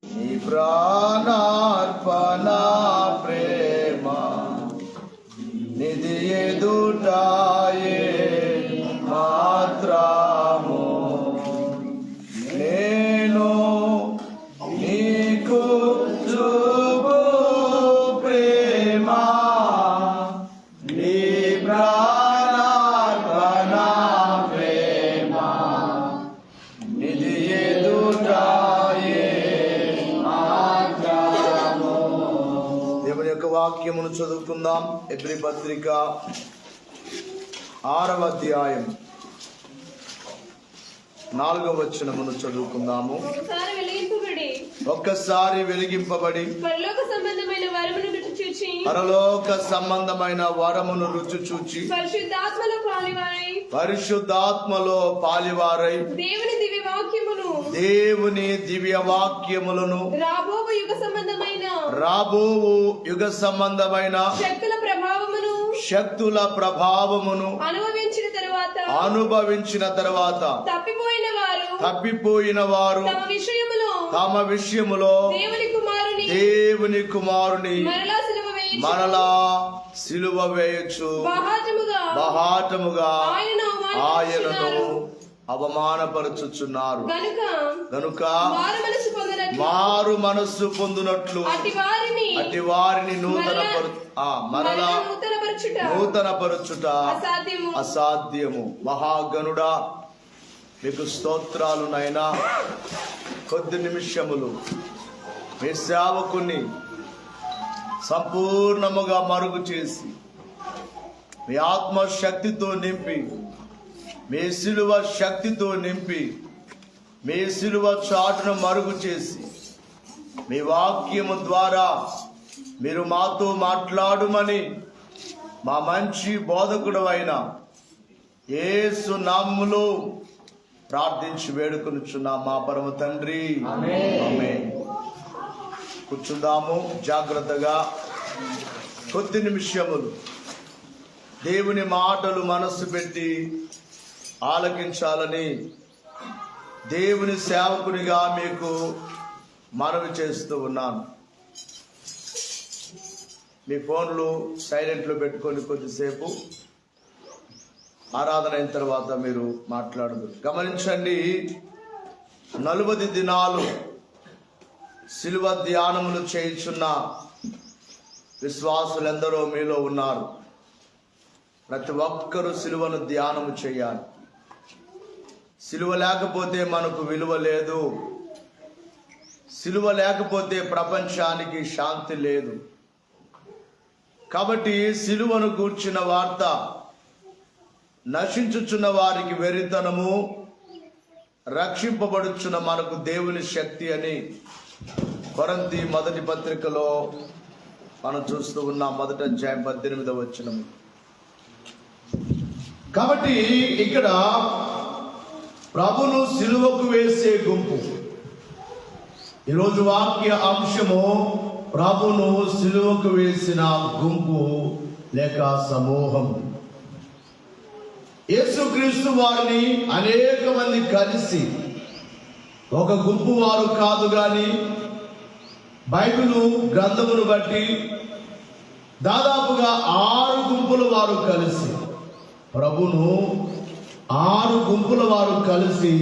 నీ ప్రాణార్పణ ప్రేమ నిధి ఎదుటాయే మాత్రము నేను నీకు చూపు ప్రేమ నీ ప్రాణార్పణ ప్రేమ నిధి ఎదుటాయే మాత్రము. దేవుని యొక్క వాక్యమును చదువుకుందాం. హెబ్రీ పత్రిక 6వ అధ్యాయం 4వ వచనమును చదువుకుందాము. ఒక్కసారి వెలిగింపబడి పరలోక సంబంధమైన వరమును రుచి చూచి పరిశుద్ధాత్మలో పాలివారై దేవుని దివ్య వాక్యములను రాబోవు యుగ సంబంధమైన శక్తుల ప్రభావమును అనుభవించిన తరువాత తప్పిపోయిన వారు తమ విషయములో దేవుని కుమారుని మరలా సిలువ వేయచ్చు బహాటముగా ఆయనను అవమానపరచుచున్నారు. గనుక మారు మనస్సు పొందునట్లు అట్టి వారిని నూతనపరచుట అసాధ్యము. మహాగణుడా, మీకు స్తోత్రాలు నైనా. కొద్ది నిమిషములు మీ సేవకుని సంపూర్ణముగా మరుగు చేసి మీ ఆత్మశక్తితో నింపి, మీ సిలువ శక్తితో నింపి, మీ సిలువ చాటును మరుగు చేసి, మీ వాక్యము ద్వారా మీరు మాతో మాట్లాడుమని మా మంచి బోధకుడు అయిన యేసు నామములో ప్రార్థించి వేడుకొనుచున్నా మా పరమ తండ్రి, ఆమేన్. కూర్చుందాము జాగ్రత్తగా. కొద్ది నిమిషములు దేవుని మాటలు మనస్సు పెట్టి ఆలకించాలని దేవుని సేవకునిగా మీకు మనవి చేస్తూ ఉన్నాను. మీ ఫోన్లు సైలెంట్లో పెట్టుకొని కొద్దిసేపు ఆరాధన అయిన తర్వాత మీరు మాట్లాడదు. గమనించండి, 40 దినాలు సిలువ ధ్యానములు చేయుచున్న విశ్వాసులెందరో మీలో ఉన్నారు. ప్రతి ఒక్కరూ సిలువను ధ్యానము చేయాలి. సిలువ లేకపోతే మనకు విలువ లేదు. సిలువ లేకపోతే ప్రపంచానికి శాంతి లేదు. కాబట్టి సిలువను గూర్చిన వార్త నశించుచున్న వారికి వెరితనము, రక్షింపబడుచున్న మనకు దేవుని శక్తి అని కొరింథీ మొదటి పత్రికలో మనం చూస్తూ ఉన్నాం. 1వ అధ్యాయం 18వ వచనం. కాబట్టి ఇక్కడ ప్రభును సిలువకు వేసే గుంపు. ఈరోజు వాక్య అంశము ప్రభును సిలువకు వేసిన గుంపు లేక సమూహం. యేసుక్రీస్తు వారిని అనేక మంది కలిసి, ఒక గుంపు వారు కాదు గాని బైబిలు గ్రంథమును బట్టి దాదాపుగా 6 గుంపుల వారు కలిసి ప్రభును 6 గుంపుల వారు కలిసి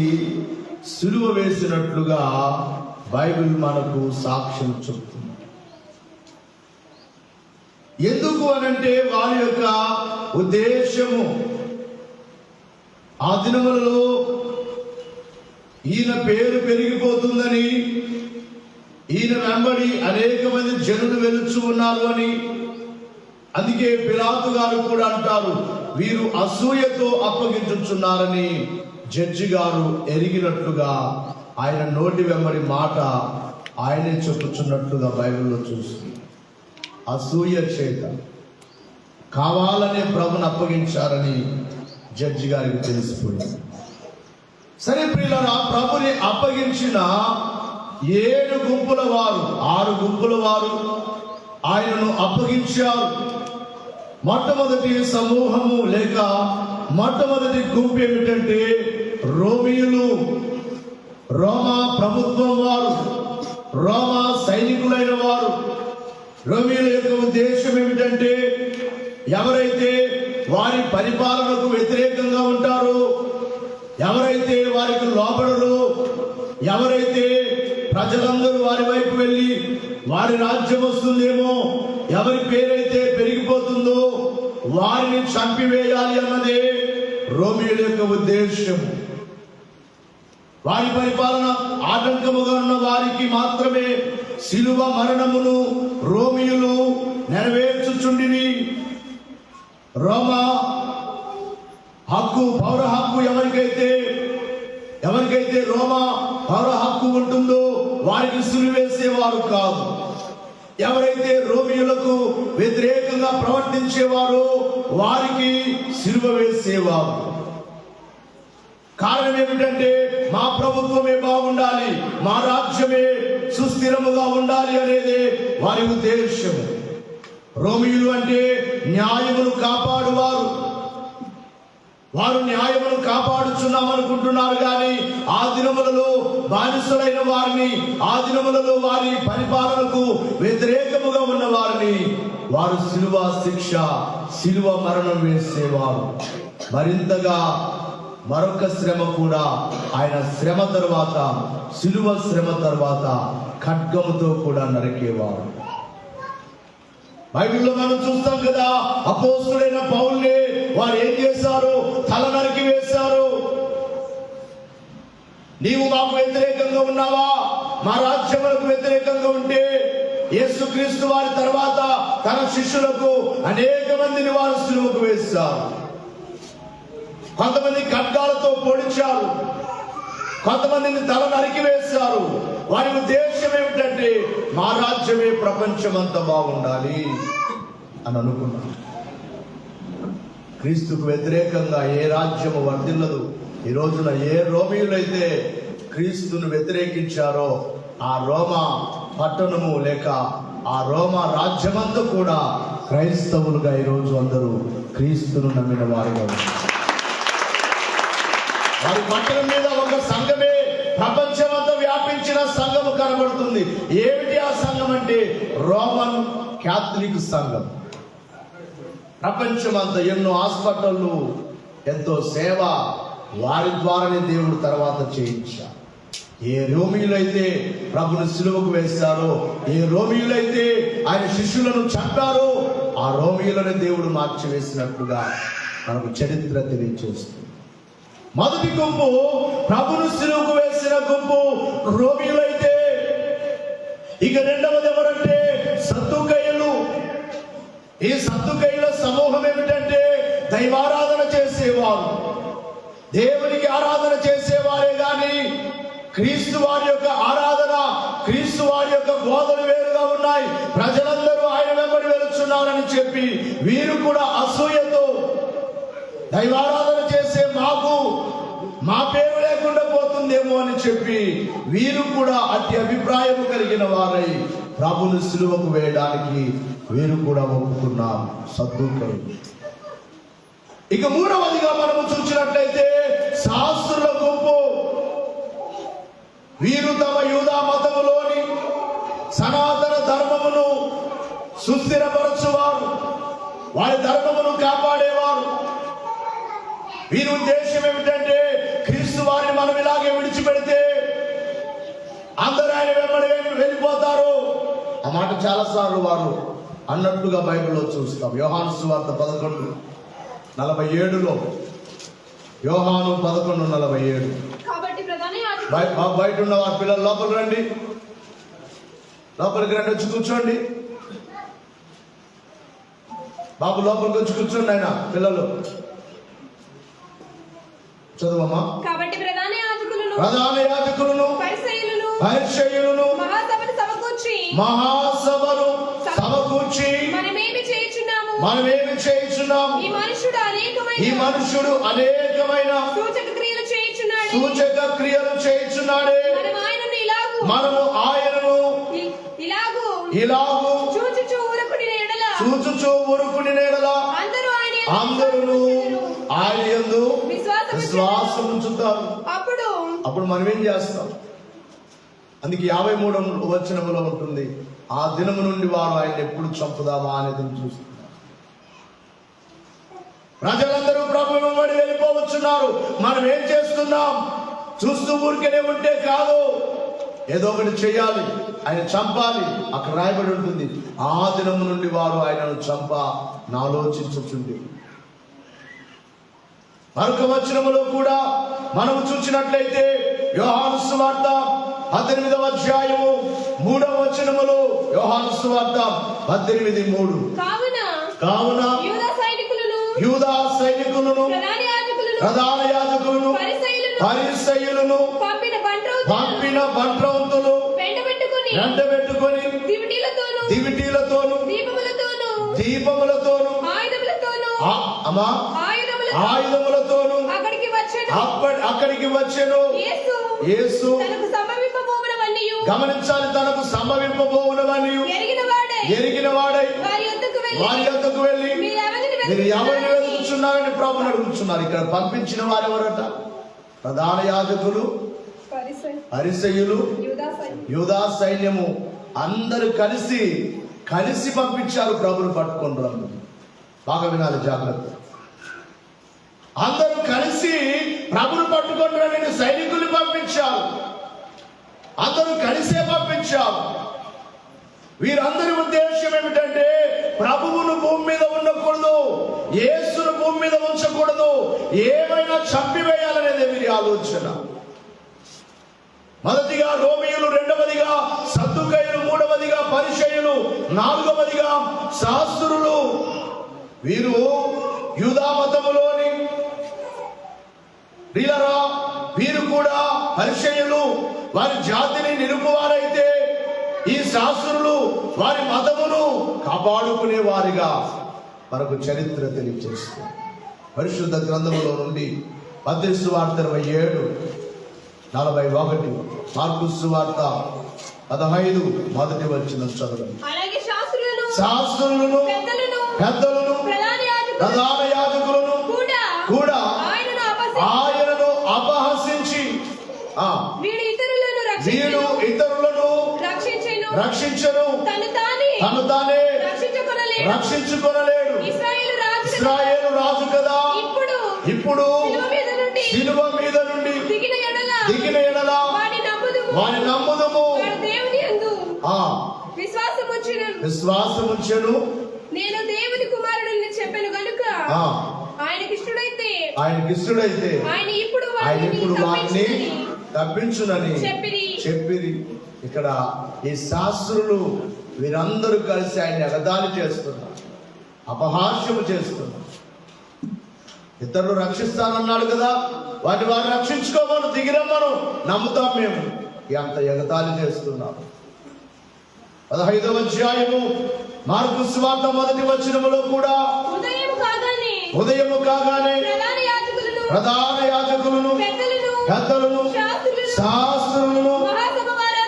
సిలువ వేసినట్లుగా బైబిల్ మనకు సాక్ష్యం చెప్తుంది. ఎందుకు అనంటే వారి యొక్క ఉద్దేశము, ఆ దినములలో ఈయన పేరు పెరిగిపోతుందని, ఈయన వెంబడి అనేక మంది జనులు వెలుచు ఉన్నారు అని. అందుకే పిలాతు గారు కూడా అంటారు, వీరు అసూయతో అప్పగించుచున్నారని. జడ్జి గారు ఎరిగినట్లుగా ఆయన నోటి వెంబడి మాట ఆయనే చెప్పుచున్నట్లుగా బైబిల్లో చూస్తుంది. అసూయ చేత కావాలనే ప్రభుని అప్పగించారని జడ్జి గారికి తెలిసిపోయింది. సరే ప్రియులారా, ప్రభుని అప్పగించిన 7 గుంపుల వారు, 6 గుంపుల వారు ఆయనను అప్పగించారు. మొట్టమొదటి సమూహము లేక మొట్టమొదటి గుంపు ఏమిటంటే రోమీయులు, రోమా ప్రభుత్వం వారు. రోమా సైనికులైన వారు. రోమీయుల యొక్క ఉద్దేశం ఏమిటంటే, ఎవరైతే వారి పరిపాలనకు వ్యతిరేకంగా ఉంటారో, ఎవరైతే వారికి లోబడరో, ఎవరైతే ప్రజలందరూ వారి వైపు వెళ్ళి వారి రాజ్యం వస్తుందేమో, ఎవరి పేరైతే పెరిగిపోతుందో వారిని చంపివేయాలి అన్నదే రోమీయుల యొక్క ఉద్దేశం. వారి పరిపాలన ఆటంకముగా ఉన్న వారికి మాత్రమే శిలువ మరణమును రోమీయులు నెరవేర్చుచుండిరి. రోమా హక్కు, పౌర హక్కు ఎవరికైతే రోమా పౌర హక్కు ఉంటుందో వారికి సిలువేసేవారు కాదు. ఎవరైతే రోమీయులకు వ్యతిరేకంగా ప్రవర్తించేవారో వారికి సిలువ వేసేవారు. కారణం ఏమిటంటే, మా ప్రభుత్వమే బాగుండాలి, మా రాజ్యమే సుస్థిరముగా ఉండాలి అనేది వారి ఉద్దేశం. రోమీయులు అంటే న్యాయమును కాపాడువారు. వారు న్యాయమును కాపాడుచున్నామనుకుంటున్నారు కానీ ఆ దినములలో బానిసలైన వారిని, ఆ దినములలో వారి పరిపాలనకు వ్యతిరేకముగా ఉన్న వారిని వారు శిలువ శిక్ష, శిలువ మరణం వేసేవారు. మరింతగా మరొక శ్రమ కూడా, ఆయన శ్రమ తర్వాత, శిలువ శ్రమ తర్వాత ఖడ్గముతో కూడా నరికేవారు. బైబిల్లో మనం చూస్తాం కదా, అపోస్తులైన పౌలునే వారు ఏం చేశారు? తల నరికి వేశారు. నీవు మాకు వ్యతిరేకంగా ఉన్నావా? మా రాజ్యములకు వ్యతిరేకంగా ఉంటే యేసుక్రీస్తు వారి తర్వాత తన శిష్యులకు అనేక మందిని వారు సిలువకు వేశారు. కొంతమంది ఖడ్గాలతో పొడిచారు, కొంతమందిని తల నరికి వేశారు. వారి ఉద్దేశం ఏమిటంటే, మా రాజ్యమే ప్రపంచమంతా బాగుండాలి అని అనుకున్నారు. క్రీస్తుకు వ్యతిరేకంగా ఏ రాజ్యము వర్ధిల్లదు. ఈ రోజున ఏ రోమీయులైతే క్రీస్తును వ్యతిరేకించారో ఆ రోమా పట్టణము లేక ఆ రోమా రాజ్యమంతా కూడా క్రైస్తవులుగా ఈరోజు అందరూ క్రీస్తును నమ్మిన వారుగా ఉన్నారు. వారి పట్టణం మీద ఒక సంఘమే ప్రపంచమంతా వ్యాపించిన సంఘము కనబడుతుంది. ఏమిటి ఆ సంఘం అంటే, రోమన్ క్యాథలిక్ సంఘం. ప్రపంచమంతా ఎన్నో హాస్పిటళ్ళు, ఎంతో సేవ వారి ద్వారానే దేవుడు తర్వాత చేయించారు. ఏ రోమీయులైతే ప్రభుని సిలువకు వేశారో, ఏ రోమీయులైతే ఆయన శిష్యులను చంపారో, ఆ రోమీయులను దేవుడు మార్చివేసినట్లుగా మనకు చరిత్ర తెలియజేస్తుంది. మొదటి గుంపు ప్రభును సిలువకు వేసిన గుంపు రోమీయులైతే, ఇక రెండవది ఎవరంటే సద్దుకయ్యులు. ఈ సద్దుకయ్యుల సమూహం ఏమిటంటే, దైవారాధన చేసేవారు, దేవునికి ఆరాధన చేసేవారే గాని క్రీస్తు వారి యొక్క ఆరాధన, క్రీస్తు వారి యొక్క బోధన వేరుగా ఉన్నాయి. ప్రజలందరూ ఆయన వెంబడి వెళుచున్నారని చెప్పి వీరు కూడా అసూయతో దైవారాధన చేసే మాకు మా పేరు లేకుండా పోతుందేమో అని చెప్పి వీరు కూడా అతి అభిప్రాయం కలిగిన వారై ప్రభుని సిలువకు వేయడానికి వీరు కూడా ఒప్పుకున్నారు, సద్దుకయ్యులు. ఇక మూడవదిగా మనము చూసినట్లయితే శాస్త్రుల గుంపు. వీరు తమ యూదా మతములోని సనాతన ధర్మమును సుస్థిరపరచువారు, వారి ధర్మమును కాపాడేవారు. వీరి ఉద్దేశం ఏమిటంటే, క్రీస్తు వారిని మనం ఇలాగే విడిచిపెడితే అందరూ ఆయన వెంబడి వెళ్ళిపోతారు. ఆ మాట చాలా సార్లు వారు అన్నట్లుగా బైబిల్లో చూస్తాం. యోహాను సువార్త 11:47లో, యోహాను 11:47. బయట ఉన్న వారి పిల్లలు లోపలికి రండి, లోపలికి రండి, వచ్చి కూర్చోండి బాబు, లోపలికి వచ్చి కూర్చోండి. ఆయన పిల్లలు చదువమ్మా. కాబట్టి ప్రధాన యాజకులను పరిసయ్యులను మహాసభను సమకూర్చి మనమేమి చేయుచున్నాము, ఈ మనుషుడు అనేకమైన సూచక క్రియలు చేయుచున్నాడే, మనము ఆయనను ఇలాగు చూచుచూ ఊరుకుని ఎడల అందరూ ఆయన యందు విశ్వాసం ఉంచుతారు. అప్పుడు మనం ఏం చేస్తాం? అందుకే 53వ వచనములో ఉంటుంది, ఆ దినము నుండి వారు ఆయన ఎప్పుడు చంపుదామా అనేది చూస్తున్నారు. ప్రజలందరూ ప్రభు వెంబడి వెళ్ళిపోవచ్చున్నారు. మనం ఏం చేస్తున్నాం? చూస్తూ ఊరికనే ఉంటే కాదు, ఏదో ఒకటి చేయాలి, ఆయన చంపాలి. అక్కడ రాయబడి ఉంటుంది, ఆ దినము నుండి వారు ఆయనను ఆలోచించుచుండి. మరొక వచనములో కూడా మనము చూసినట్లయితే యోహాను సువార్త 18వ అధ్యాయము 3వ వచనములో, యోహాను సువార్త 18:3, కావున యూదా సైనికులను ప్రధాన యాజకులను పరిసయ్యులను పంపిన బంట్రౌతులు వెంటబెట్టుకొని దివిటీలతోను దీపములతోను ఆయుధములతోను అక్కడికి వచ్చెను. యేసు గమనించాలి, తనకు సంభవింపబోవునవన్నీ ఎరిగిన వాడై వారి యొద్దకు వెళ్ళి, మీరు ఎవరిని వెతుకుచున్నారని ప్రభుని అడుగుతున్నారు. ఇక్కడ పంపించిన వారు ఎవరట? ప్రధాన యాజకులు, పరిసయ్యులు, యూదా సైన్యము అందరూ కలిసి పంపించారు ప్రభుని పట్టుకొని రమ్ము. బాగా వినాలి, జాగ్రత్త. అందరూ కలిసి ప్రభుని పట్టుకొని రమ్మని సైనికులు పంపించారు. అందరూ కలిసే పంపించారు. వీరందరి ఉద్దేశం ఏమిటంటే, ప్రభువును భూమి మీద ఉండకూడదు, యేసును భూమి మీద ఉంచకూడదు, ఏమైనా చంపివేయాలనేది వీరి ఆలోచన. మొదటిగా రోమీయులు, రెండవదిగా సద్దుకయ్యులు, మూడవదిగా పరిసయ్యులు, నాలుగవదిగా శాస్త్రులు. వీరు యూదా మతములోని వీరు కూడా పరిసయ్యులు వారి జాతిని నిలుపువారైతే, ఈ శాస్త్రులు వారి మతమును కాపాడుకునే వారిగా మనకు చరిత్ర తెలియజేస్తుంది. పరిశుద్ధ గ్రంథములో నుండి మత్తయి సువార్త 27:41, మార్కు సువార్త 15 మొదటి వచనం చదవండి. శాస్త్రులను పెద్దలను ప్రధాన యాజకులను కూడా ఆయనను అపహసించి వీడు ఇతరులను రక్షించను, తను తానే రక్షించుకొనలేడు. ఇశ్రాయేలు రాజు కదా, ఇప్పుడు శిలువ మీద నుండి దిగిన ఎడల వాని నమ్ముదుము. విశ్వాసముంచెను. నేను దేవుని కుమారుడిని చెప్పాను గనుక ఆయనకిష్టుడైతే ఆయన ఇప్పుడు వారిని తప్పించునని చెప్పిరి. ఇక్కడ ఈ శాస్త్రులు వీరందరూ కలిసి ఆయన ఎగతాళి చేస్తున్నారు, అపహాస్యము చేస్తున్నారు. ఇతరులు రక్షిస్తానన్నాడు కదా, వారు రక్షించుకోమను, దిగిరమ్మను, నమ్ముతాం మేము. ఎంత ఎగతాళి చేస్తున్నారు. 15వ అధ్యాయము మార్కు సువార్త 1వ వచనములో కూడా ఉదయము కాగానే ప్రధాన యాజకులను పెద్దలను శాస్త్రులను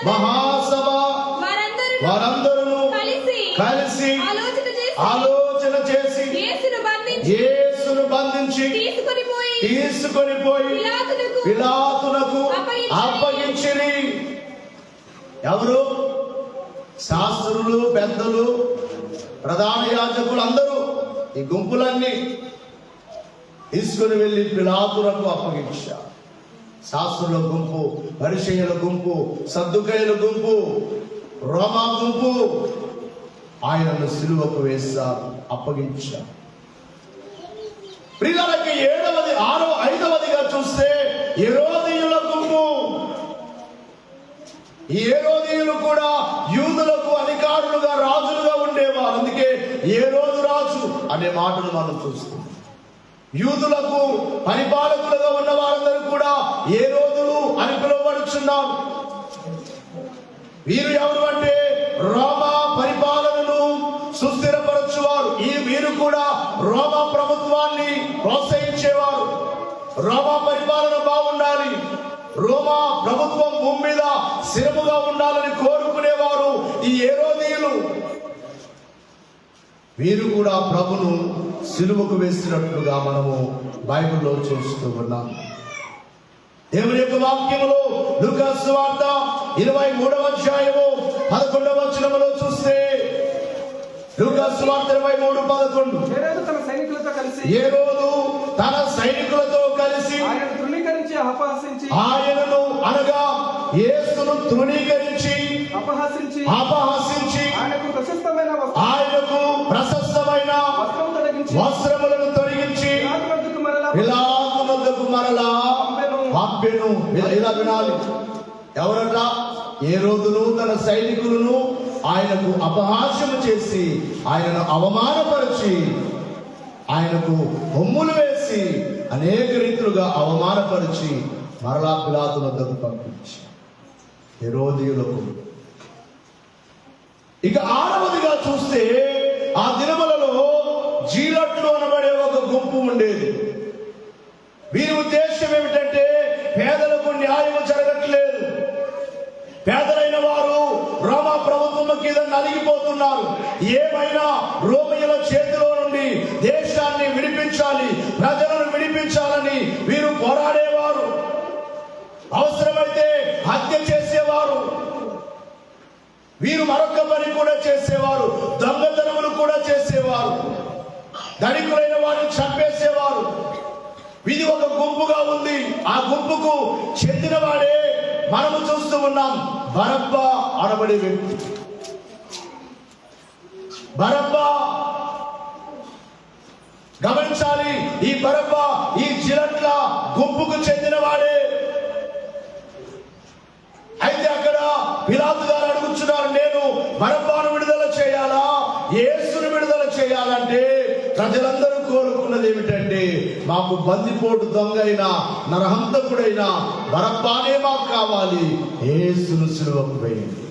మహాసభ వారందరూ కలిసి ఆలోచన చేసి యేసును బంధించి తీసుకొని పోయి పిలాతునకు అప్పగించిరి. ఎవరు? శాస్త్రులు, పెద్దలు, ప్రధాన యాజకులు అందరూ, ఈ గుంపులన్నీ తీసుకుని వెళ్ళి పిలాతునకు అప్పగించారు. శాస్త్రుల గుంపు, పరిసయ్యుల గుంపు, సద్దుకయ్యుల గుంపు, రోమా గుంపు ఆయనను సిలువకు వేశారు, అప్పగించారు. ప్రియులకి 5వదిగా చూస్తే హేరోదీయుల గుంపు. ఈ హేరోదీయులు కూడా యూదులకు అధికారులుగా, రాజులుగా ఉండేవారు. అందుకే హేరోదు రాజు అనే మాటను మనం చూస్తాం. యూదులకు పరిపాలకులుగా ఉన్న వారందరూ కూడా హేరోదులు అని పిలువబడుచున్నారు. వీరు ఎవరు అంటే రోమా పరిపాలనను సుస్థిరపరచువారు. వీరు కూడా రోమా ప్రభుత్వాన్ని ప్రోత్సహించేవారు. రోమా పరిపాలన బాగుండాలి, రోమా ప్రభుత్వం భూమి మీద స్థిరముగా ఉండాలని కోరుకునేవారు ఈ హేరోదీయులు. వీరు కూడా ప్రభును సిలువకు వేసినట్లుగా మనము బైబిల్లో చూస్తూ ఉన్నాం. దేవుని యొక్క వాక్యములో లూకా సువార్త 23వ అధ్యాయము 11వ వచనములో చూస్తే, లూకా సువార్త 23:11, హేరోదు తన సైనికులతో కలిసి ఆయనను తృణీకరించి ఆయనను అనగా యేసును తృణీకరించి అపహసించి ఆయనకు ప్రశస్తమైన వస్త్రములను తొలగించి పిలాతు వద్దకు మరలా పంపెను. ఇలా వినాలి. ఎవరట? హేరోదును తన సైనికులను ఆయనకు అపహాస్యము చేసి, ఆయనను అవమానపరిచి, ఆయనకు బొమ్ములు వేసి, అనేక రీతులుగా అవమానపరిచి మరలా పిలాతు వద్దకు పంపించి హేరోదీయులకు. ఇక 6వదిగా చూస్తే, ఆ దినములలో జీలట్లు అనబడే ఒక గుంపు ఉండేది. వీరి ఉద్దేశం ఏమిటంటే, పేదలకు న్యాయము జరగట్లేదు, పేదలైన వారు రోమా ప్రభుత్వం కింద నలిగిపోతున్నారు, ఏమైనా రోమియుల చేతిలో నుండి దేశాన్ని విడిపించాలి, ప్రజలను విడిపించాలని వీరు పోరాడేవారు. అవసరమైతే హత్య చేసేవారు. వీరు మరొక పని కూడా చేసేవారు, దొంగతనములు కూడా చేసేవారు, ధనికులైన వారిని చంపేసేవారు. ఇది ఒక గుంపుగా ఉంది. ఆ గుంపుకు చెందిన వాడే మనము చూస్తూ ఉన్నాం, బరబ్బా అనబడే వ్యక్తి. బరబ్బా, గమనించాలి, ఈ బరబ్బా ఈ జిలట్ల గుంపుకు చెందిన వాడే. అయితే అక్కడ పిలాతు గారు అడుగుతున్నారు, నేను బరబ్బాను విడుదల చేయాలా, యేసును విడుదల చేయాలంటే ప్రజలందరూ కోరుకున్నది ఏమిటంటే, మాకు బందిపోటు దొంగైన నరహంతకుడైన బరబ్బానే మాకు కావాలి, యేసును సిలువకు వేయండి.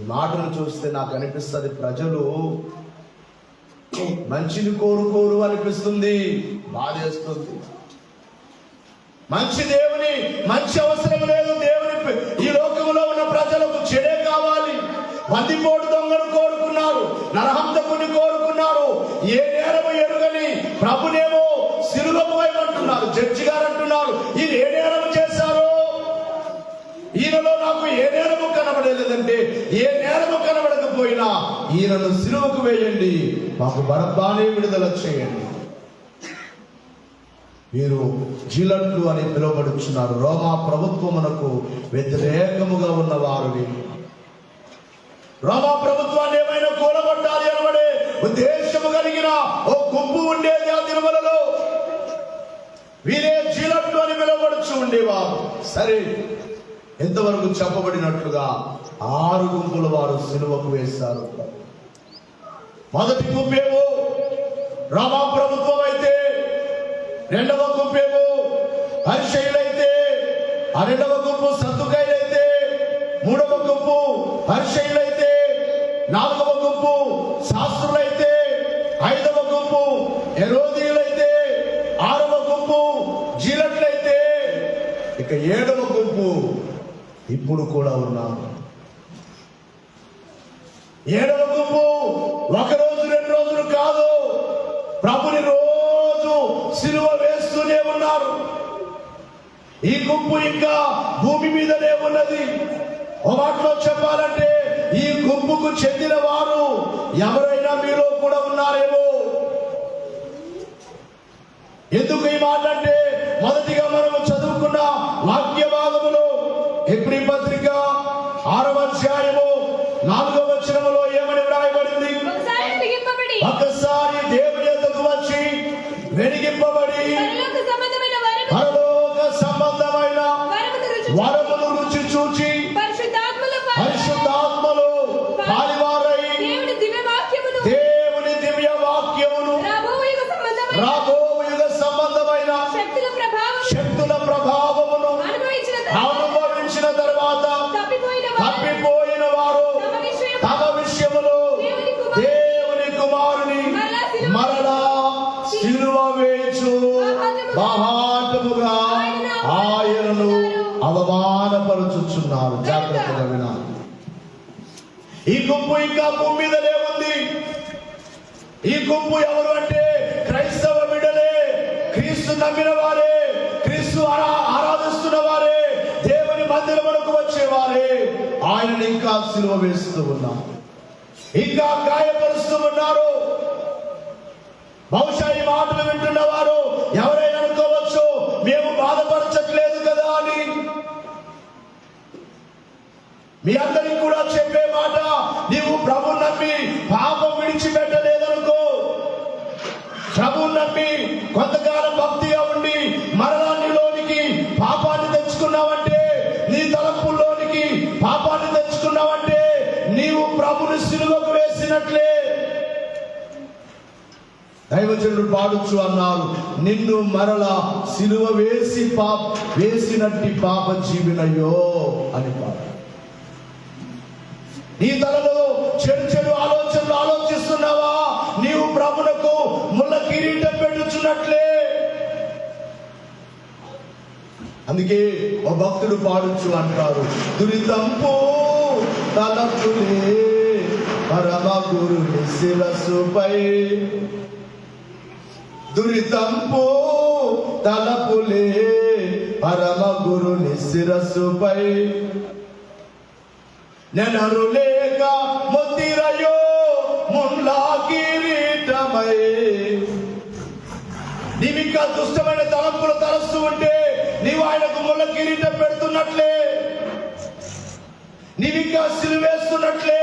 ఈ మాటలు చూస్తే నాకు అనిపిస్తుంది, ప్రజలు మంచిని కోరుకోరు అనిపిస్తుంది, బాధేస్తుంది. మంచి అవసరం లేదు. ఈ లోకంలో ఉన్న ప్రజలకు చెడే కావాలి. బందిపోటు దొంగను కోరుకున్నారు, నరహంతకుని కోరుకున్నారు, ఏ నేరము ఎరుగని ప్రభునేమో సిలువకు వేయమంటున్నారు. జడ్జి గారు అంటున్నారు, ఈయన ఏ నేరము చేశారో, ఈయనలో నాకు ఏ నేరము కనబడలేదంటే, ఏ నేరము కనబడకపోయినా ఈయనను సిలువకు వేయండి, మాకు బరబ్బానే విడుదల చేయండి. వీరు జిలట్లు అని పిలువబడుచున్నారు. రోమా ప్రభుత్వమునకు వ్యతిరేకముగా ఉన్నవారు వీరు. రోమా ప్రభుత్వాన్ని ఏమైనా కూలగొట్టాలి అనబడే ఉద్దేశము కలిగిన ఓ గుంపు ఉండేది ఆ దినములలో. వీరే జిలట్లు అని పిలువబడుచు ఉండేవారు. సరే, ఎంతవరకు చెప్పబడినట్లుగా 6 గుంపుల వారు సిలువకు వేశారు. మొదటి గుంపేమో రోమా ప్రభుత్వం అయితే, రెండవ గుంపేమో పరిసయ్యులైతే, ఆ రెండవ గుంపు సద్దుకాయులైతే, మూడవ గుంపు పరిసయ్యులైతే, 4వ గుంపు శాస్త్రులైతే, 5వ గుంపు హేరోదీయులైతే, 6వ గుంపు జీలట్లయితే, ఇక 7వ గుంపు ఇప్పుడు కూడా ఉన్నారు. 7వ గుంపు 1 రోజు 2 రోజులు కాదు, ప్రభుని రోజు సిలువ వేస్తూనే ఉన్నారు. ఈ గుంపు ఇంకా భూమి మీదనే ఉన్నది. ఓ మాటలో చెప్పాలంటే, ఈ గుంపుకు చెందిన వారు ఎవరైనా మీలో కూడా ఉన్నారేమో. ఎందుకు ఈ మాట అంటే, మొదటిగా మనము చదువుకున్న వాక్య భాగములో హెబ్రీ పత్రిక 6వ అధ్యాయము 4వ వచనములో ఏమని వ్రాయబడింది? ఒకసారి దేవుని యొద్దకు వచ్చి వెలిగింపబడి పరలోక సంబంధమైన వరమును రుచి చూచి పరిశుద్ధాత్మలో పాలివారై దేవుని దివ్య వాక్యమును రాబోవు యుగ సంబంధమైన శక్తుల ప్రభావమును అనుభవించిన తర్వాత తప్పిపోయిన వారు తమ విషయములో దేవుని కుమారుని మరలా సిలువ వేయు మహాత్ముగా ఆయనను అవమానపరుచుచున్నారు. జాగ్రత్తగా వినాలి. ఈ గుంపు ఇంకా భూమి మీదనే ఉంది. ఈ గుంపు ఎవరు అంటే, క్రైస్తవ బిడ్డలే, క్రీస్తు నమ్మిన వారే, క్రీస్తు ఆరాధిస్తున్న వారే, దేవుని మందిరమునకు వచ్చే ఆయనను ఇంకా సిలువ వేస్తూ ఉన్నారు, ఇంకా గాయపరుస్తూ ఉన్నారు. బహుశా ఈ మాటలు వింటున్న వారు ఎవరైనా అనుకోవచ్చు, మేము బాధపరచట్లేదు కదా అని. మీ అందరికి కూడా చెప్పే మాట, నీవు ప్రభు నమ్మి పాపం విడిచిపెట్టలేదనుకో, ప్రభు నమ్మి కొంతకాలం భక్తిగా ఉండి మరలా నీలోనికి పాపాన్ని తెచ్చుకున్నావంటే, నీ తలంపుల్లోనికి పాపాన్ని తెచ్చుకున్నావంటే నీవు ప్రభుని సిలువకు వేసినట్లే. దైవజనుడు పాడుచు అన్నారు, నిన్ను మరలా సిలువ వేసినట్టి పాప జీవినయ్యో అని పాడు. నీ తలలో చెడు చెడు ఆలోచనలు ఆలోచిస్తున్నావా? నీవు ప్రభునకు ముళ్ళ కిరీటం పెట్టుచున్నట్లే. అందుకే ఓ భక్తుడు పాడుచు అంటారు, దురితంపు తలపులే పరమ గురుని శిరస్సుపై, దురితంపు తలపులే పరమ గురుని శిరస్సుపై, నెనరు లేక మొత్తిరయో ముళ్ళ కిరీటమై. నీవింకా దుష్టమైన తలంపులు తలస్తూ ఉంటే నీవు ఆయనకు ముళ్ళ కిరీటం పెడుతున్నట్లే, నీవింకా సిలువేస్తున్నట్లే.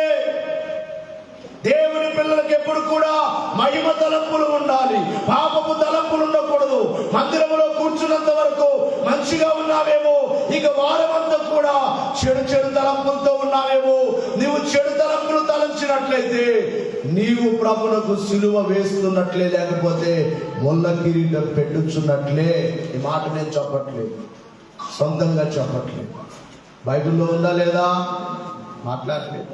దేవుని పిల్లలకు ఎప్పుడు కూడా మహిమ తలంపులు ఉండాలి, పాపపు తలంపులు ఉండకూడదు. మందిరంలో కూర్చున్నంత వరకు మంచిగా ఉన్నావేమో, ఇక వారమంతా కూడా చెడు చెడు తలంపులతో ఉన్నావేమో. నీవు చెడు తలంపులు తలంచినట్లయితే నీవు ప్రభునకు సిలువ వేస్తున్నట్లే, లేకపోతే ముళ్ళ కిరీటం పెట్టుచున్నట్లే. ఈ మాట నేను చెప్పట్లేదు, సొంతంగా చెప్పట్లేదు. బైబిల్లో ఉందా లేదా? మాట్లాడలేదు.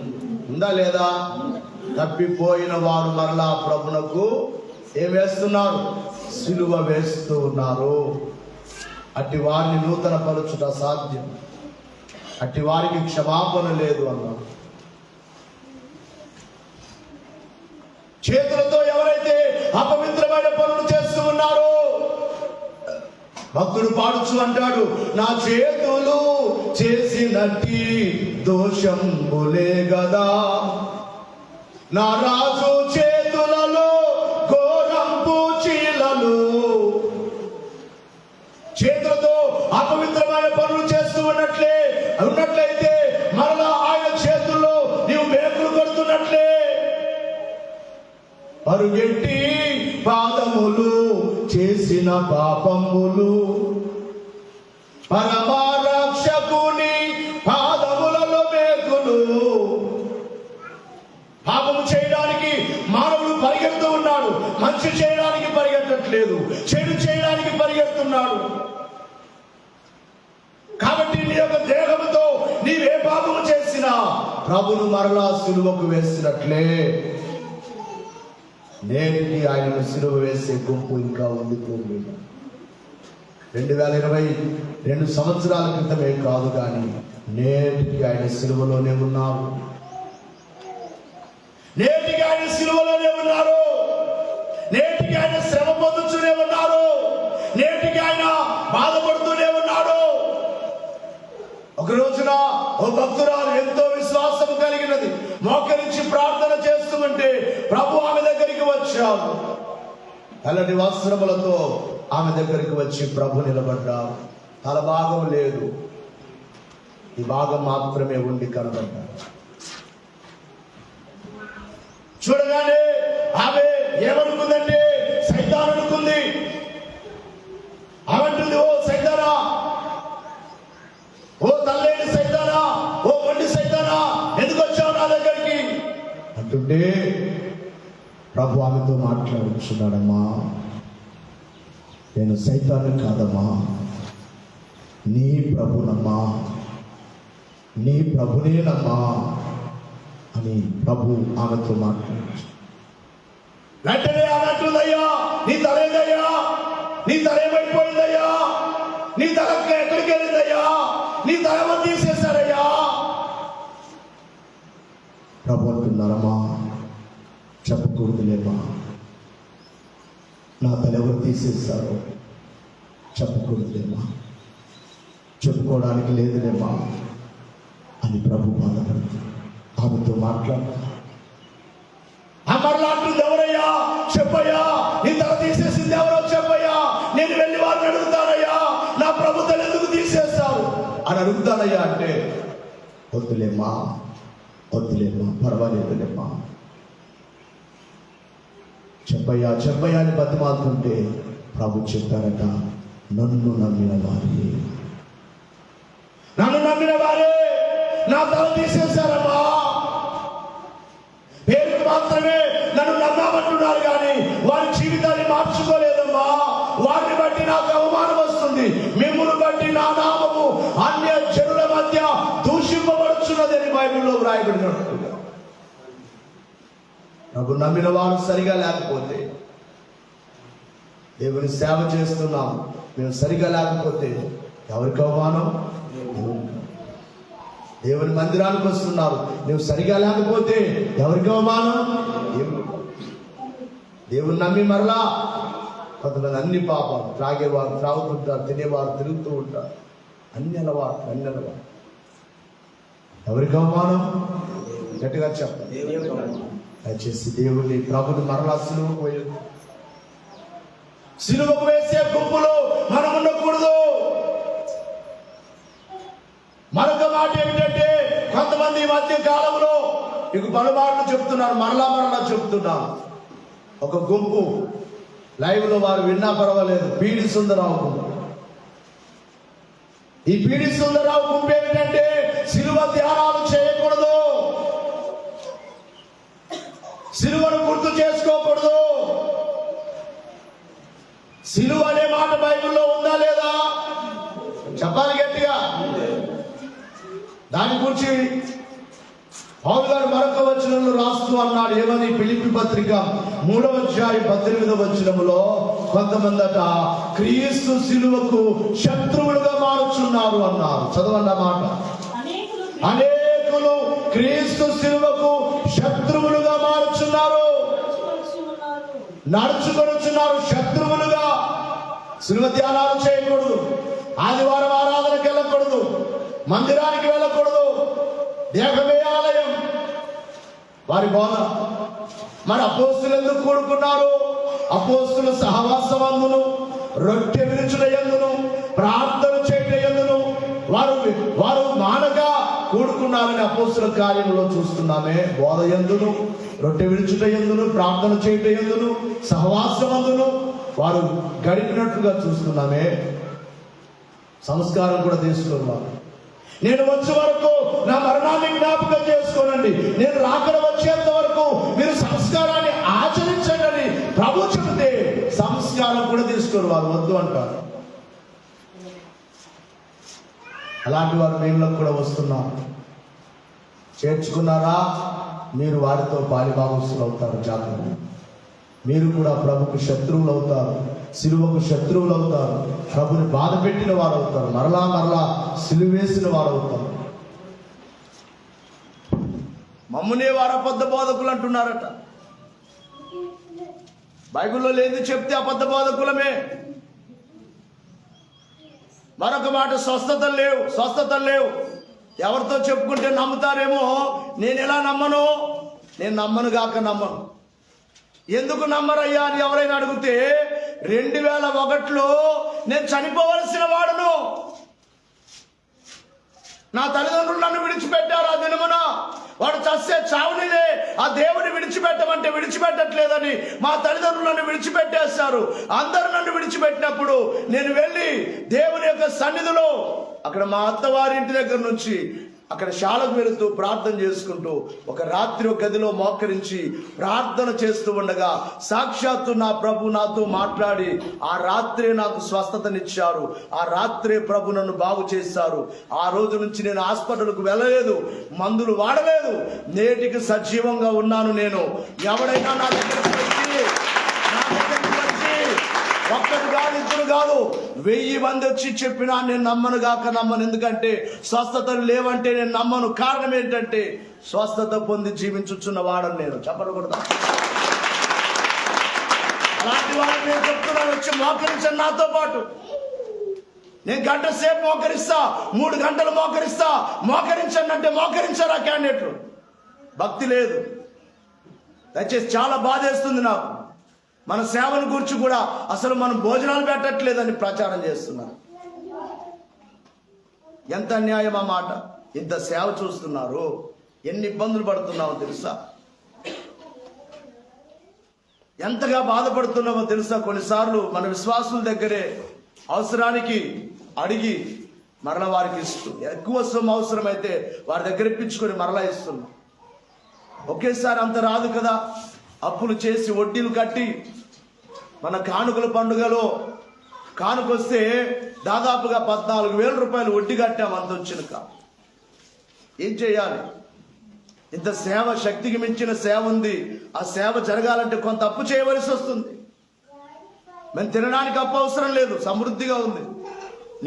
ఉందా లేదా? తప్పిపోయిన వారు మరలా ప్రభునకు ఏం వేస్తున్నారు? సిలువ వేస్తూ ఉన్నారు. అట్టి వారిని నూతన పరచుట సాధ్యం, అట్టి వారికి క్షమాపణ లేదు అన్నారు. చేతులతో ఎవరైతే అపవిత్రమైన పనులు చేస్తూ ఉన్నారో, భక్తుడు పాడుచు అంటాడు, నా చేతులు చేసినట్టి దోషంబులే గదా, నా రాజు చేతులలో ఘోరంపు చీలలు. చేతులతో అపవిత్రమైన పనులు చేస్తూ ఉన్నట్లయితే మరలా ఆయన చేతుల్లో నీవు మేకులు కొడుతున్నట్లే. పరుగెట్టి పాదములు చేసిన పాపములు, పరమరక్షకుని పాదములలో మేకులు. పాపము చేయడానికి మానవుడు పరిగెడుతూ ఉన్నాడు, మంచి చేయడానికి పరిగెత్తట్లేదు, చెడు చేయడానికి పరిగెడుతున్నాడు. కాబట్టి నీ యొక్క దేహంతో నీవే పాపము చేసినా ప్రభును మరలా సిలువకు వేసినట్లే. నేటికి ఆయనను సిలువ వేసే గుంపు ఇంకా ఉంది. 2022 సంవత్సరాల క్రితమే కాదు, కానీ నేటికి ఆయన సిలువలోనే ఉన్నారు. నేటికి ఆయన సిలువలోనే ఉన్నారు. నేటికి ఆయన శ్రమ పొందుతూనే ఉన్నారు. నేటికి ఆయన బాధపడుతూనే ఉన్నాడు. ఒక రోజున ఓ భక్తురాలు ఎంతో విశ్వాసం కలిగినది, మోకరించి ప్రార్థన చేస్తుంటే ప్రభు ఆమె దగ్గరికి వచ్చాడు. తెల్లటి వస్త్రములతో ఆమె దగ్గరికి వచ్చి ప్రభు నిలబడ్డాడు. తల భాగం లేదు, ఈ భాగం మాత్రమే ఉండి కనబడ్డాడు. చూడగానే ఆమె ఏమనుకుందంటే, సైతాన్ అనుకుంది. ఆమంటుంది, ఓ సైతానా, ఓ తల్లేని సైతానా, ఓ మొండి సైతానా, ఎందుకు వచ్చావు నా దగ్గరికి అంటుంటే ప్రభు ఆమెతో మాట్లాడుచున్నాడమ్మా, నేను సైతాను కాదమ్మా, నీ ప్రభునమ్మా, నీ ప్రభునేనమ్మా అని ప్రభు ఆమెతో మాట్లాడు. వెంటనే అన్నట్టుందయ్యా, నీ తలేదయ్యా, నీ తలేమైపోయిందయ్యా, నీ తల ఎక్కడికి వెళ్ళిందయ్యా, నీ తల తీసేశారయ్యా. ప్రభు అంటున్నారమ్మా, చెప్పకూడదులేమా, నా తల ఎవరు తీసేశారో చెప్పకూడదులేమా, చెప్పుకోవడానికి లేదులేమా అని ప్రభు బాధపడుతుంది. ఆమెతో మాట్లాడుతున్నా. మరలా అంటుంది, ఎవరయ్యా చెప్పయ్యా, నీ తల తీసేసింది ఎవరో చెప్పయ్యా, నేను వెళ్ళి వారిని అడుగుతానయ్యా, నా ప్రభుత్వం ఎందుకు తీసేస్తావు అని అడుగుతానయ్యా అంటే, వద్దులేమ్మా పర్వాలేదులేమ్మా, చెప్పయ్యా అని బతిమాలుతుంటే ప్రభు చెప్పారట, నన్ను నమ్మిన వారే నా తల తీసేశారమ్మా, పేరుకు మాత్రమే నన్ను నమ్మామంటున్నారు కానీ వారి జీవితాన్ని మార్చుకోలేదమ్మా, వారిని బట్టి నాకు అవమానం వస్తుంది, మిమ్మును బట్టి నా నామము అన్య జనుల మధ్య దూషింపబడుచున్నదని బైబిల్లో వ్రాయబడినట్టుగా. ప్రభు నమ్మిన వారు సరిగా లేకపోతే, దేవుని సేవ చేస్తున్నాం మేము సరిగా లేకపోతే ఎవరికి అవమానం? దేవుని మందిరానికి వస్తున్నారు, నువ్వు సరిగా లేకపోతే ఎవరికి అవమానం? దేవుని నమ్మి మరలా కొంతమంది అన్ని పాపం, త్రాగేవారు త్రాగుతుంటారు, తినేవారు తిరుగుతూ ఉంటారు, అన్ని అలవాటు. ఎవరికి అవమానం? గట్టిగా చెప్పండి. దయచేసి దేవుని ప్రభుని మరలా సిలువకు వేసే గుంపులో మనం ఉండకూడదు. మరొక మాట ఏమిటంటే, కొంతమంది ఈ మధ్య కాలంలో మీకు పలుమార్లు చెప్తున్నారు, మరలా చెప్తున్నాను. ఒక గుంపు లైవ్ లో వారు విన్నా పర్వాలేదు, పీడి సుందరరావు గుంపు. ఈ పీడి సుందరరావు గుంపు ఏమిటంటే, సిలువ ధ్యానాలు చేయకూడదు, సిలువను గుర్తు చేసుకోకూడదు. సిలువ అనే మాట బైబిల్లో ఉందా లేదా? చెప్పాలి గట్టిగా. దాని గురించి పౌలు గారు మరొక వచనంలో రాస్తూ అన్నాడు, ఏమని? ఫిలిప్పీ పత్రిక 3వ అధ్యాయం 18వ వచనములో, కొంతమందట క్రీస్తు సిలువకు శత్రువులుగా మారుచున్నారు అన్నారు. చదవండి ఆ మాట. అనేకులు క్రీస్తు సిలువకు శత్రువులుగా మారుచున్నారు, నడుచుకొనుచున్నారు శత్రువులుగా. సిలువ ధ్యానాలు చేయకూడదు, ఆదివారం ఆరాధనకి వెళ్ళకూడదు, మందిరానికి వెళ్ళకూడదు, దేహమే ఆలయం. వారి బోధ. మరి అపోస్తులు ఎందుకు కూడుకున్నారు? అపోస్తులు సహవాసమందును, రొట్టె విరుచుట యందును, ప్రార్థన చేయుట యందును వారు మానక కూడుకున్నారని అపోస్తుల కార్యంలో చూస్తున్నామే. బోధ యందును, రొట్టె విరుచుట యందును, ప్రార్థన చేయుట యందును, సహవాసమందును వారు గడిపినట్లుగా చూస్తున్నామే. సంస్కారం కూడా తీసుకున్నారు. నేను వచ్చే వరకు నా మరణాన్ని జ్ఞాపకం చేసుకోనండి, నేను రాకడ వచ్చేంత వరకు మీరు సంస్కారాన్ని ఆచరించండి ప్రభు చెబితే సంస్కారం కూడా తీసుకుని వారు వద్దు అంటారు. అలాంటి వారు మేము కూడా వస్తున్నారు. చేర్చుకున్నారా? మీరు వారితో పాలిభాగస్తులు అవుతారు. జాగ్రత్త. మీరు కూడా ప్రభుకు శత్రువులు అవుతారు, సిలువకు శత్రువులు అవుతారు, ప్రభుని బాధ పెట్టిన వారు అవుతారు, మరలా సిలువ వేసిన వారు అవుతారు. మమ్మునే వారు అబద్ధ బోధకులు అంటున్నారట. బైబిల్లో లేదు చెప్తే అబద్ధ బోధకులమే. మరొక మాట, స్వస్థతలు లేవు. ఎవరితో చెప్పుకుంటే నమ్ముతారేమో. నేను ఎలా నమ్మను? నేను నమ్మను గాక నమ్మను. ఎందుకు నమ్మరయ్యా అని ఎవరైనా అడిగితే, 2001లో నేను చనిపోవలసిన వాడును, నా తల్లిదండ్రులు నన్ను విడిచిపెట్టారు. ఆ దినమున వాడు చస్తే చావునిలే, ఆ దేవుని విడిచిపెట్టమంటే విడిచిపెట్టట్లేదని మా తల్లిదండ్రులు నన్ను విడిచిపెట్టేస్తారు. అందరూ నన్ను విడిచిపెట్టినప్పుడు నేను వెళ్ళి దేవుని యొక్క సన్నిధిలో, అక్కడ మా అత్తవారి ఇంటి దగ్గర నుంచి అక్కడ శాలకు వెళుతూ ప్రార్థన చేసుకుంటూ ఒక రాత్రి ఒక గదిలో మోకరించి ప్రార్థన చేస్తూ ఉండగా సాక్షాత్తు నా ప్రభు నాతో మాట్లాడి ఆ రాత్రే నాకు స్వస్థతనిచ్చారు. ఆ రాత్రే ప్రభు నన్ను బాగు చేశారు. ఆ రోజు నుంచి నేను హాస్పిటల్కు వెళ్ళలేదు, మందులు వాడలేదు. నేటికి సజీవంగా ఉన్నాను. నేను ఎవడైనా నా దగ్గరికి వచ్చి ఒక్కడు కాదు, ఇద్దరు కాదు, 1000 మంది వచ్చి చెప్పినా నేను నమ్మను గాక నమ్మను. ఎందుకంటే స్వస్థతలు లేవంటే నేను నమ్మను. కారణం ఏంటంటే స్వస్థత పొంది జీవించుచున్న వాడని నేను. చెప్పకూడదా? అలాంటి వాడు నేను చెప్తున్నాను, వచ్చి మోకరించండి నాతో పాటు. నేను గంట సేపు మోకరిస్తా, 3 గంటలు మోకరిస్తా, మోకరించండి అంటే మోకరించారా క్యాండిడేట్లు? భక్తి లేదు. దయచేసి చాలా బాధేస్తుంది నాకు. మన సేవను గురించి కూడా అసలు మనం భోజనాలు పెట్టట్లేదని ప్రచారం చేస్తున్నారు. ఎంత అన్యాయం ఆ మాట. ఇంత సేవ చూస్తున్నారు, ఎన్ని ఇబ్బందులు పడుతున్నామో తెలుసా? ఎంతగా బాధపడుతున్నామో తెలుసా? కొన్నిసార్లు మన విశ్వాసుల దగ్గరే అవసరానికి అడిగి మరలా వారికి ఇస్తూ, ఎక్కువ సొమ్ము అవసరమైతే వారి దగ్గర ఇప్పించుకొని మరలా ఇస్తున్నాం. ఒకేసారి అంత రాదు కదా. అప్పులు చేసి వడ్డీలు కట్టి మన కానుకల పండుగలో కానుకొస్తే దాదాపుగా 14,000 రూపాయలు వడ్డీ కట్టాం. అంత వచ్చినక ఏం చేయాలి? ఇంత సేవ, శక్తికి మించిన సేవ ఉంది. ఆ సేవ జరగాలంటే కొంత అప్పు చేయవలసి వస్తుంది. మేము తినడానికి అప్పు అవసరం లేదు, సమృద్ధిగా ఉంది.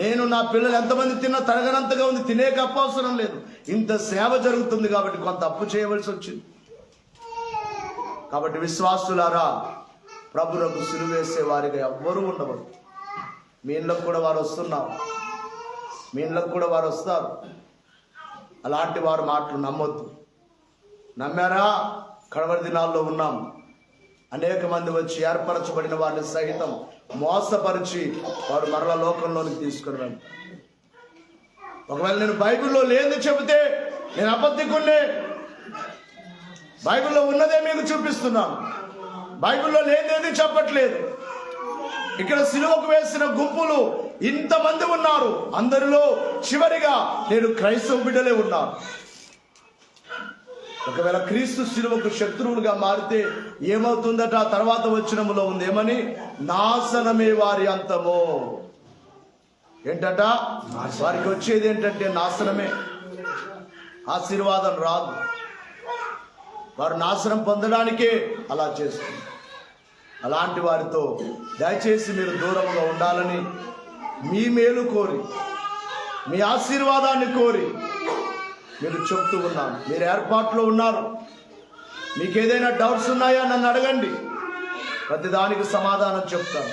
నేను నా పిల్లలు ఎంతమంది తిన్నా తరగనంతగా ఉంది, తినేక అప్పు అవసరం లేదు. ఇంత సేవ జరుగుతుంది కాబట్టి కొంత అప్పు చేయవలసి వచ్చింది. కాబట్టి విశ్వాసులారా, ప్రభువుకు సిలువ వేసే వారిగా ఎవ్వరూ ఉండవద్దు. మీ ఇళ్ళకు కూడా వారు వస్తున్నారు, మీ ఇళ్ళకు కూడా వారు వస్తారు. అలాంటి వారు మాటలు నమ్మొద్దు. నమ్మారా? కడవరి దినాల్లో ఉన్నాం. అనేక మంది వచ్చి ఏర్పరచబడిన వారిని సహితం మోసపరిచి వారు మరల లోకంలోనికి తీసుకుని వెళ్తారు. ఒకవేళ నేను బైబిల్లో లేని చెబితే నేను అబద్ధికున్నే. బైబిల్లో ఉన్నదే మీకు చూపిస్తున్నాను. బైబిల్లో లేనిదేది చెప్పట్లేదు. ఇక్కడ సిలువకు వేసిన గుంపులు ఇంతమంది ఉన్నారు. అందరిలో చివరిగా నేను క్రైస్తవ బిడ్డలే ఉన్నారు. ఒకవేళ క్రీస్తు సిలువకు శత్రువులుగా మారితే ఏమవుతుందట? తర్వాత వచనములో ఉంది ఏమని? నాశనమే వారి అంతము. ఏంటట? వారికి వచ్చేది ఏంటంటే నాశనమే, ఆశీర్వాదం రాదు. వారు నాశనం పొందడానికే అలా చేస్తుంది. అలాంటి వారితో దయచేసి మీరు దూరంగా ఉండాలని, మీ మేలు కోరి, మీ ఆశీర్వాదాన్ని కోరి మీరు చెప్తూ ఉన్నాను. మీరు ఏర్పాట్లో ఉన్నారు. మీకు ఏదైనా డౌట్స్ ఉన్నాయా నన్ను అడగండి, ప్రతిదానికి సమాధానం చెప్తాను.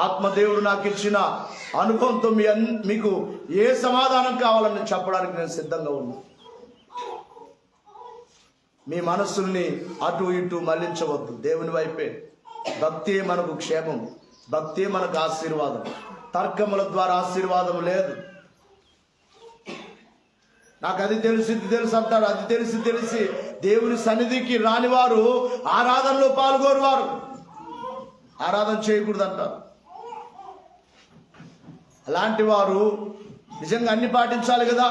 ఆత్మదేవుడు నాకు ఇచ్చిన అనుభవంతో మీకు ఏ సమాధానం కావాలని చెప్పడానికి నేను సిద్ధంగా ఉన్నాను. మీ మనస్సుల్ని అటు ఇటు మళ్లించవద్దు, దేవుని వైపే. భక్తే మనకు క్షేమం, భక్తే మనకు ఆశీర్వాదం. తర్కముల ద్వారా ఆశీర్వాదం లేదు. నాకు అది తెలిసి ఇది తెలుసు అంటారు. అది తెలిసి దేవుని సన్నిధికి రాని వారు ఆరాధనలో పాల్గొరు. వారు ఆరాధన చేయకూడదు అంటారు. అలాంటి వారు నిజంగా అన్ని పాటించాలి కదా.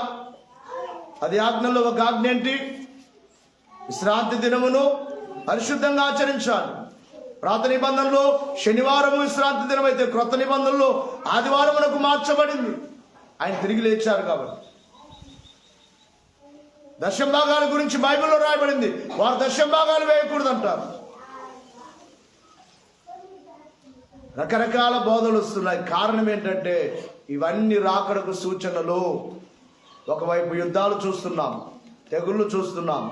10 ఆజ్ఞల్లో ఒక ఆజ్ఞ ఏంటి? విశ్రాంతి దినమును పరిశుద్ధంగా ఆచరించాలి. పాత నిబంధనలో శనివారము విశ్రాంతి దినం అయితే, క్రొత్త నిబంధనలో ఆదివారమునకు మార్చబడింది. ఆయన తిరిగి లేచారు కాబట్టి. దశంభాగాల గురించి బైబిల్లో రాయబడింది. వారు దశంభాగాలు వేయకూడదు అంటారు. రకరకాల బోధలు వస్తున్నాయి. కారణం ఏంటంటే ఇవన్నీ రాకడకు సూచనలు. ఒకవైపు యుద్ధాలు చూస్తున్నాం, తెగుళ్ళు చూస్తున్నాం.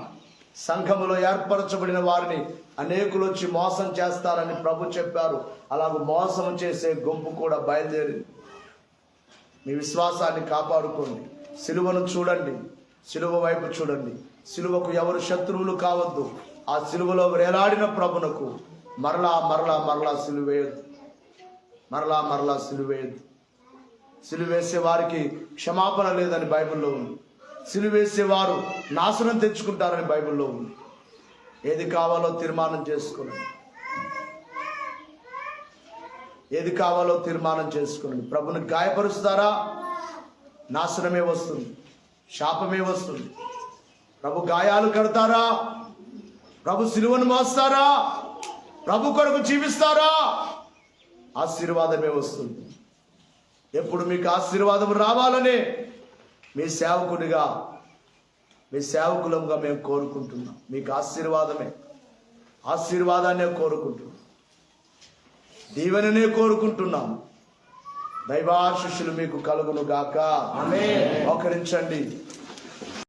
సంఘములో ఏర్పరచబడిన వారిని అనేకులు వచ్చి మోసం చేస్తారని ప్రభు చెప్పారు. అలాగ మోసం చేసే గుంపు కూడా బయలుదేరింది. మీ విశ్వాసాన్ని కాపాడుకోండి. సిలువను చూడండి, సిలువ వైపు చూడండి. సిలువకు ఎవరు శత్రువులు కావద్దు. ఆ సిలువలో వేలాడిన ప్రభునకు మరలా మరలా మరలా సిలువేయద్దు, మరలా సిలువేయద్దు. సిలువేసే వారికి క్షమాపణ లేదని బైబిల్లో ఉంది. సిలువేసేవారు నాశనం తెచ్చుకుంటారని బైబిల్లో ఉంది. ఏది కావాలో తీర్మానం చేసుకోండి, ఏది కావాలో తీర్మానం చేసుకోండి. ప్రభుని గాయపరుస్తారా? నాశనమే వస్తుంది, శాపమే వస్తుంది. ప్రభు గాయాలు కడతారా? ప్రభు సిలువను మోస్తారా? ప్రభు కొరకు జీవిస్తారా? ఆశీర్వాదమే వస్తుంది. ఎప్పుడు మీకు ఆశీర్వాదం రావాలనే మీ సేవకునిగా, మీ సేవకులంగా మేము కోరుకుంటున్నాం. మీకు ఆశీర్వాదాన్నే కోరుకుంటున్నాం, దీవెననే కోరుకుంటున్నాం. దైవాశీస్సులు మీకు కలుగును గాక. ఆమేన్. మోకరించండి.